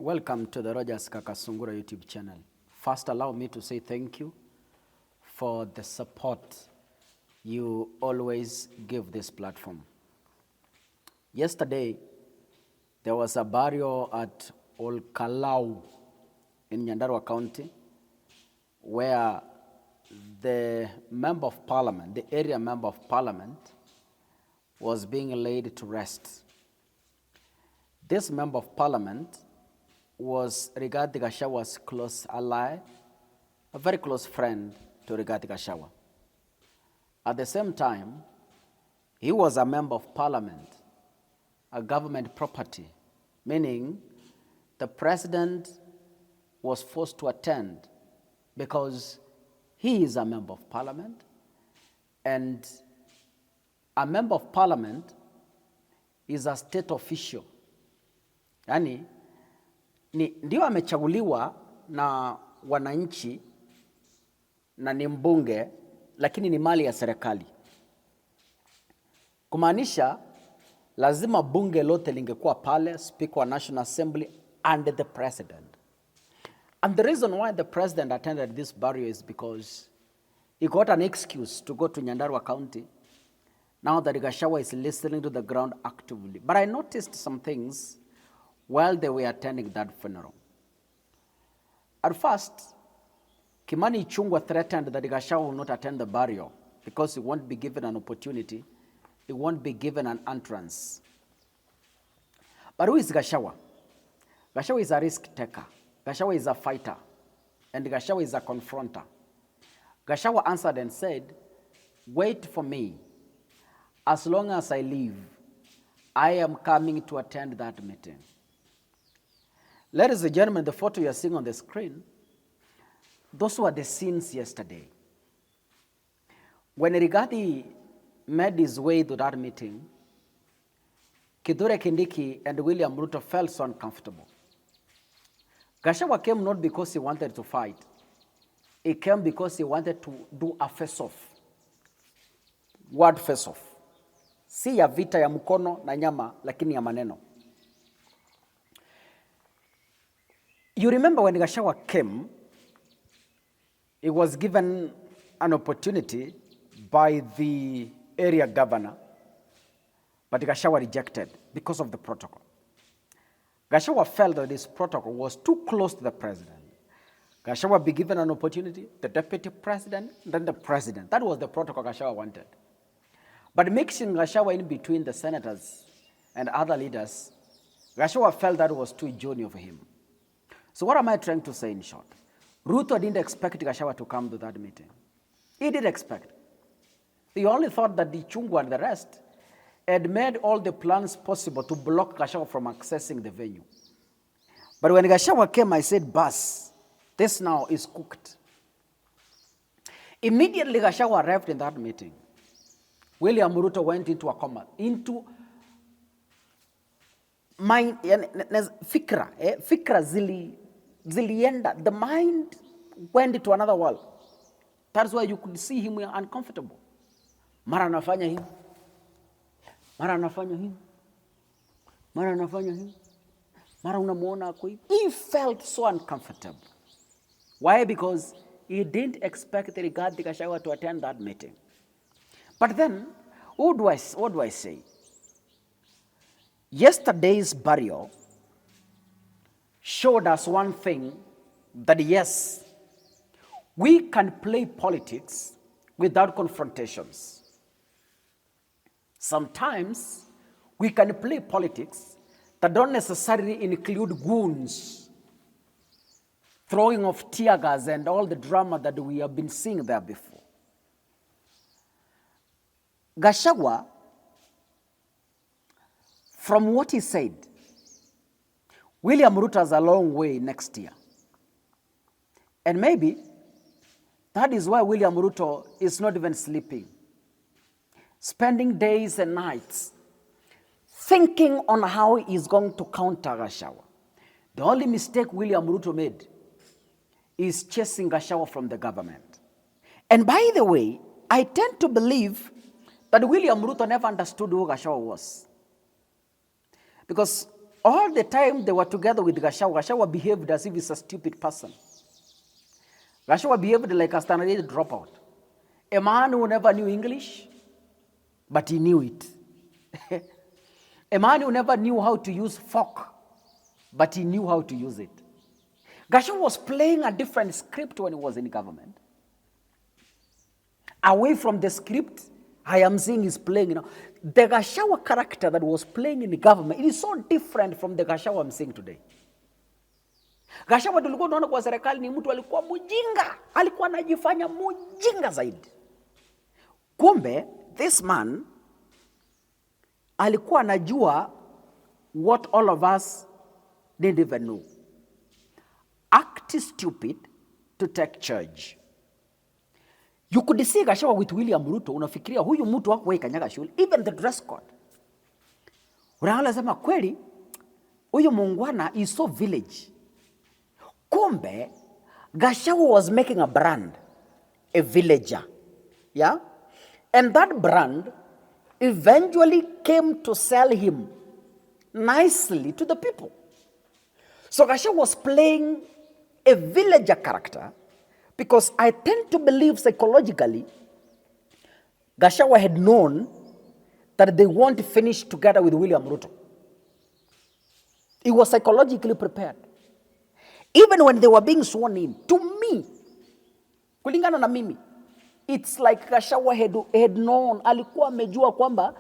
Welcome to the Rogers Kakasungura YouTube channel. First, allow me to say thank you for the support you always give this platform. Yesterday, there was a burial at Olkalau in Nyandarua County where the member of parliament, the area member of parliament, was being laid to rest. This member of parliament was Rigathi Gachagua's close ally, a very close friend to Rigathi Gachagua. At the same time, he was a member of parliament, a government property, meaning the president was forced to attend because he is a member of parliament, and a member of parliament is a state official. Yani, ndio amechaguliwa na wananchi na ni mbunge, lakini ni mali ya serikali. Kumaanisha lazima bunge lote lingekuwa pale, Speaker wa National Assembly and the president. And the reason why the president attended this burial is because he got an excuse to go to Nyandarua County now that Gachagua is listening to the ground actively. But I noticed some things while they were attending that funeral. At first, Kimani Ichung'wah threatened that Gachagua will not attend the burial because he won't be given an opportunity, he won't be given an entrance. But who is Gachagua? Gachagua is a risk taker. Gachagua is a fighter. And Gachagua is a confronter. Gachagua answered and said, "Wait for me. As long as I live, I am coming to attend that meeting." Ladies and gentlemen, the photo you are seeing on the screen, those were the scenes yesterday. When Rigathi made his way to that meeting, Kithure Kindiki and William Ruto felt so uncomfortable. Gachagua came not because he wanted to fight. He came because he wanted to do a face-off. Word face-off. Si ya vita ya mkono na nyama, lakini ya maneno. You remember when Gachagua came, he was given an opportunity by the area governor, but Gachagua rejected because of the protocol. Gachagua felt that this protocol was too close to the president. Gachagua be given an opportunity, the deputy president, then the president. That was the protocol Gachagua wanted. But mixing Gachagua in between the senators and other leaders, Gachagua felt that was too junior for him. So what am I trying to say in short? Ruto didn't expect Gachagua to come to that meeting. He did expect. He only thought that the Ichung'wah and the rest had made all the plans possible to block Gachagua from accessing the venue. But when Gachagua came, I said, "Bas, this now is cooked." Immediately Gachagua arrived in that meeting. William Ruto went into a coma, into mind, fikra zilienda, the mind went into another world. That's why you could see him uncomfortable. Mara anafanya hivi, mara anafanya hivi, mara anafanya hivi, mara unamuona ako hivi. He felt so uncomfortable. Why? Because he didn't expect Rigathi Gachagua to attend that meeting. But then, what do I say? Yesterday's burial showed us one thing, that yes, we can play politics without confrontations. Sometimes we can play politics that don't necessarily include goons, throwing of tear gas and all the drama that we have been seeing there before. Gachagua, from what he said, William Ruto has a long way next year. And maybe that is why William Ruto is not even sleeping, spending days and nights thinking on how he's going to counter Gachagua. The only mistake William Ruto made is chasing Gachagua from the government. And by the way, I tend to believe that William Ruto never understood who Gachagua was. Because All the time they were together with Gachagua, Gachagua behaved as if he's a stupid person. Gachagua behaved like a standardized dropout. A man who never knew English, but he knew it. A man who never knew how to use fork, but he knew how to use it. Gachagua was playing a different script when he was in government. Away from the script, I am saying he's playing, the Gachagua character that was playing in the government, it is so different from the Gachagua I'm seeing today. Gachagua tulikuwa tunaona kwa serikali ni mtu alikuwa mjinga, alikuwa anajifanya mjinga zaidi. Kumbe, this man alikuwa anajua what all of us didn't even know. Act stupid to take charge. You could see Gachagua with William Ruto, unafikiria huyu mtu hakuwahi kanyaga shule, even the dress code. Unaona sema kweli, huyu muungwana is so village. Kumbe, Gachagua was making a brand, a villager. Yeah? And that brand eventually came to sell him nicely to the people. So Gachagua was playing a villager character because I tend to believe psychologically Gachagua had known that they won't finish together with William Ruto. He was psychologically prepared. Even when they were being sworn in, to me, kulingana na mimi, it's like Gachagua had known, alikuwa amejua kwamba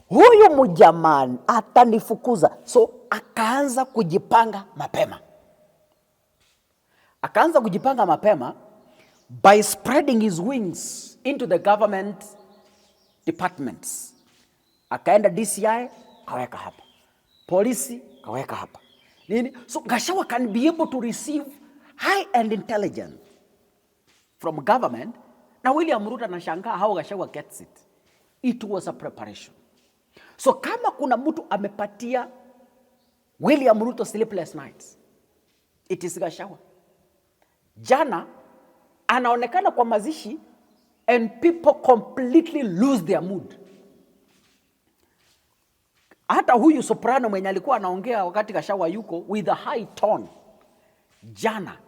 huyu mjamani atanifukuza. So akaanza kujipanga mapema. Akaanza kujipanga mapema by spreading his wings into the government departments. Akaenda DCI, kaweka hapa. Polisi, kaweka hapa. Nini? So Gachagua can be able to receive high-end intelligence from government. Na William Ruto anashangaa how Gachagua gets it. It was a preparation. So kama kuna mtu amepatia William Ruto sleepless nights, it is Gachagua. Jana anaonekana kwa mazishi and people completely lose their mood. Hata huyu soprano mwenye alikuwa anaongea wakati Gachagua yuko with a high tone, jana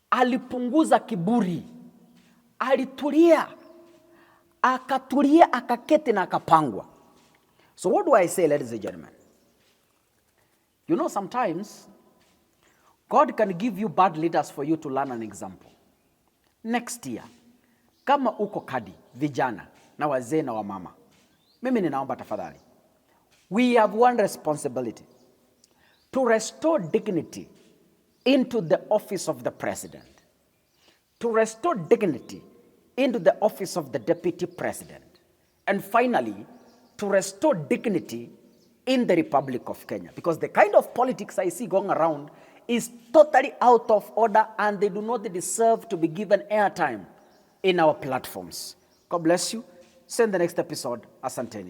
alipunguza kiburi, alitulia, akatulia, akaketi na akapangwa. So what do I say, ladies and gentlemen? Sometimes God can give you bad leaders for you to learn an example. Next year, kama uko kadi, vijana, na wazee na wamama, mimi ninaomba tafadhali. We have one responsibility, to restore dignity into the office of the president, to restore dignity into the office of the deputy president, and finally, to restore dignity in the Republic of Kenya. Because the kind of politics I see going around is totally out of order and they do not deserve to be given airtime in our platforms. God bless you. See you in the next episode. Asanteni.